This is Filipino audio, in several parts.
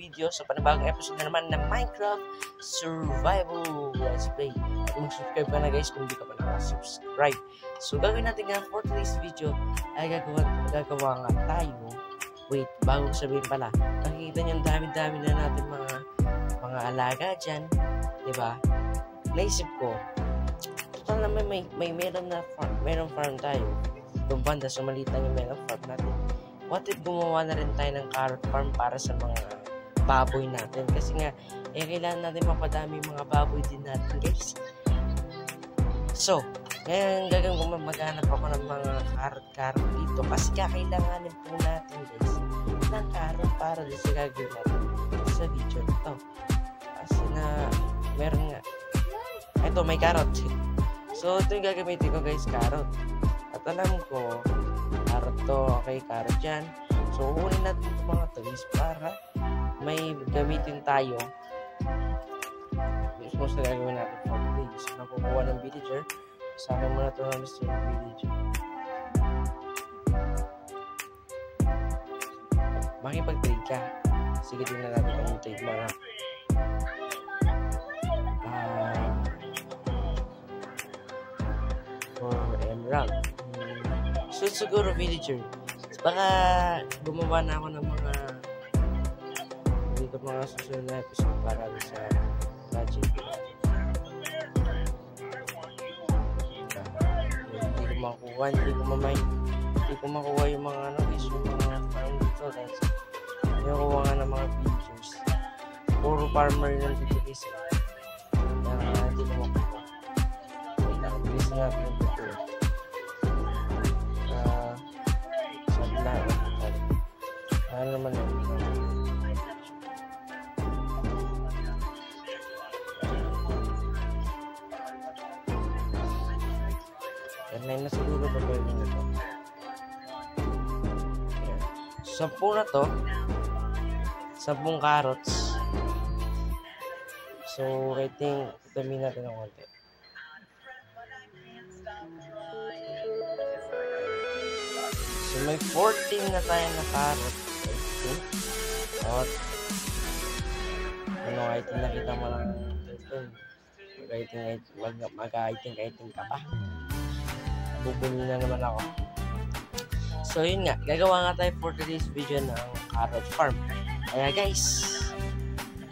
video sa panibagong episode na naman ng Minecraft Survival Let's Play. At mag-subscribe ka na guys kung hindi ka pa nakasubscribe. So gagawin natin nga for today's video ay gagawa nga tayo. Wait, bago sabihin pala, nakikita niyo ang dami-dami na natin mga alaga dyan, diba? Naisip ko, total naman meron farm tayo. Doon banda sa maliit lang yung meron farm natin. What if gumawa na rin tayo ng carrot farm para sa mga baboy natin? Kasi nga, kailangan natin mapadami yung mga baboy din natin, guys. So, ngayon gagawin ko maghanap ako ng mga carrot dito. Kasi kakailanganin po natin, guys, ng carrot para din sa gagawin natin sa video nito. Kasi na, meron nga. Ito, may carrot. So, ito yung gagamitin ko, guys, carrot. At alam ko, carrot to, okay, carrot yan. So, uulin natin itong mga trees para may gamitin tayo. Suppose na gagawin natin for today. So, nakukuha ng villager. Sa akin muna ito na Mr. Villager. Makipag-trade ka. Sige, tingnan natin kung trade mga 4 emerald. So, siguro villager. Baka gumawa na ako ng mga susunod na episode para sa project. Hindi ko makuha yung mga yung mga farm dito. Hindi ko kuha nga ng mga villagers. Puro farmer lang dito guys. Hindi ko makuha. Bilis nga yung dito. Ano naman yun? Yan na siguro ba ba yun ito? 10 na to. 10 carrots. So, I think dami natin ng konti. So, may 14 na tayo na carrot. At ano, I think nakita mo lang mag-iting ka pa. Bubuli na naman ako. So, yun nga. Gagawa nga tayo for today's video ng carrot farm. Kaya guys,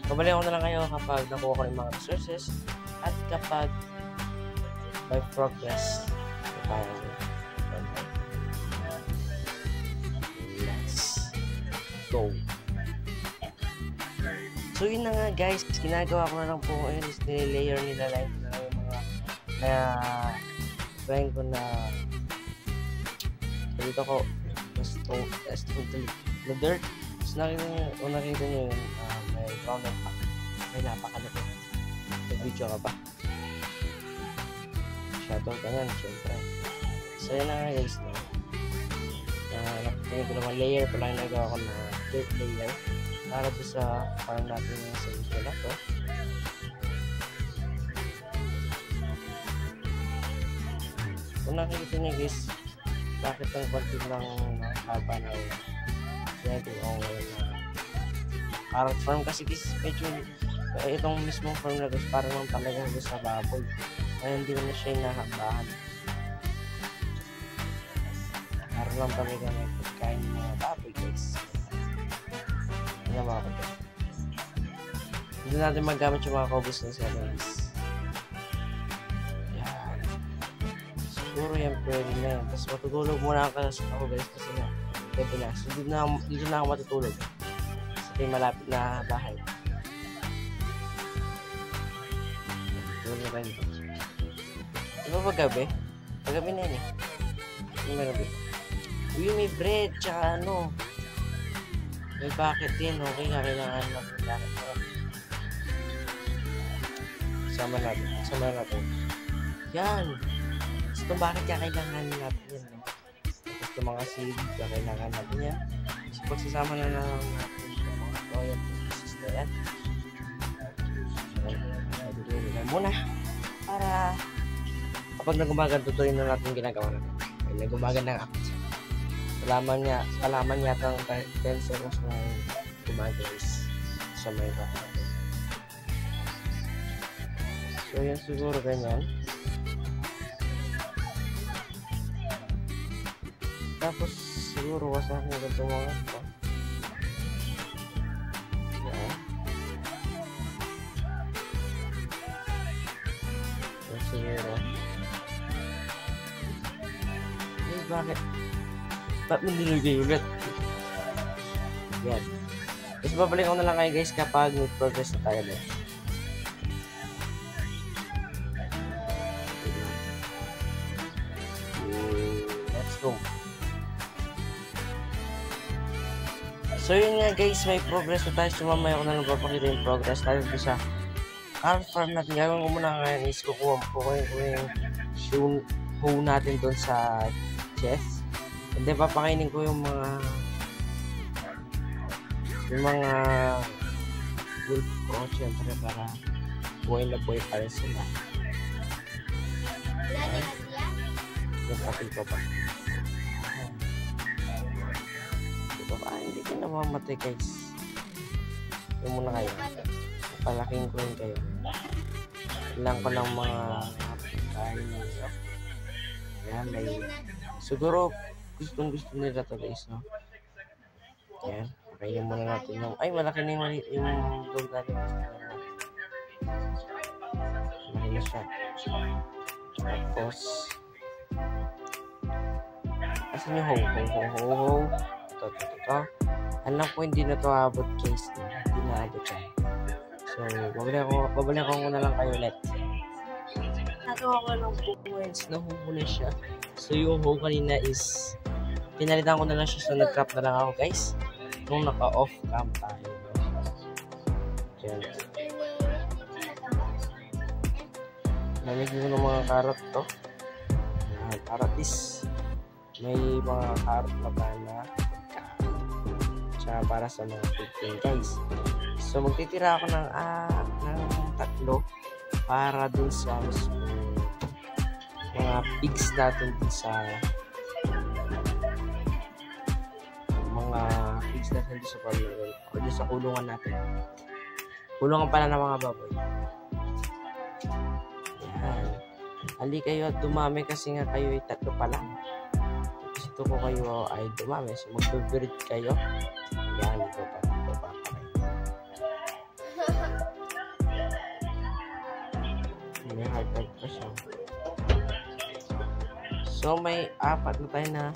pabalik ko na lang kayo kapag nakuha ko ng mga resources at kapag may progress. Let's go. So, yun na nga guys. Ginagawa ko na lang po ngayon is nililayer nila lang yung mga trying ko na dito ko the dirt. So, nakita nyo yun, may ground up pa. May napakalapit. Nag-video ka ba? Shadow ka nga, syempre. So, yun na nga guys. Nakita ko naman layer pa lang nagawa ko na dirt layer para po sa farm natin sa video na to. Kung nakikita niyo guys, bakit ang konti lang haba na ginagawa ko na carrot farm kasi guys, medyo itong mismong farm na guys parang lang talagang gusto sa baboy kaya hindi ko na siya inahabahan parang lang talaga may pagkain ng mga baboy guys. Ano mga kapatid, hindi natin magamit yung mga cobbles na sila guys. Siguro yan pwede na yan. Tapos matutulog muna ako guys kasi nga gabi na. So dito na ako matutulog sa malapit na bahay. Matutulog na dito. Di ba paggabi? Paggabi na yan eh. Hindi may gabi. Uy, may bread tsaka ano. May bucket din. Okay, kailangan natin bucket. Sama natin. Yan. So, bakit kailangan natin yan? Tapos yung mga seed, kailangan natin yan. So, pagsasama na lang natin yung mga royal pieces na yan. So, na muna. Para kapag nagumagan, tutuloy na natin ginagawa natin. Ay, nagumagan na nga. Salaman yata ang 10 seconds na gumagawis. sa Minecraft. So yan siguro ganyan. Tapos siguro wasakin ko itong mga ito. Yan. Yan siguro. Eh, bakit? Ba't mo nilagay ulit? Yan. Tapos babalik ko na lang kayo guys kapag mag-progress na tayo doon. Let's go. So yun nga guys, may progress na tayo. So mamaya ko na lang papakita yung progress tayo sa car farm natin. Gagawin ko muna ngayon is kukuha ko yung hoe natin doon sa chest. And then papakainin ko yung mga wolf ko, syempre para buhay na buhay pa rin sila. Yung kapil ko pa. Hindi ko na mamatay guys. Yung muna kayo. Palaking ko yun kayo. Ilang ko lang mga kain nyo. Yan, may siguro gusto nila to guys, no? Yan. Pakainin muna natin yung ay malaki na yung dog natin. Malaki na siya. Tapos asan yung hoe? Ito. Alam ko hindi na to abot guys. Hindi na abot siya. So, babalik ko muna lang kayo ulit. Nagawa ko lang points. Nahuhuli siya. So, yung hoe kanina is pinalitan ko na lang siya. So, nag-crop na lang ako guys. Nung naka-off cam tayo. Diyan. Lamigin ko ng mga carrot to. Carrot is may mga carrot na bala. Para sa mga pigting guys. So magtitira ako ng 3 para dun sa mga pigs natin dun sa pamilya o dun sa kulungan natin. Kulungan pala ng mga baboy. Yan. Ali kayo at dumami kasi nga kayo ay 3 pa lang. Gusto ko kayo ay dumami. So mag-breed kayo. Yan, ito pa. May hard pa siya. So, may 4 na tayo na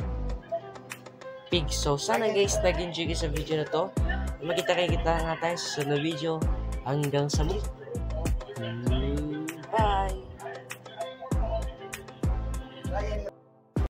pig. So, sana guys, nag-enjoy kayo sa video na to. Magkita nga tayo sa sunod video. Hanggang sa muli. Bye!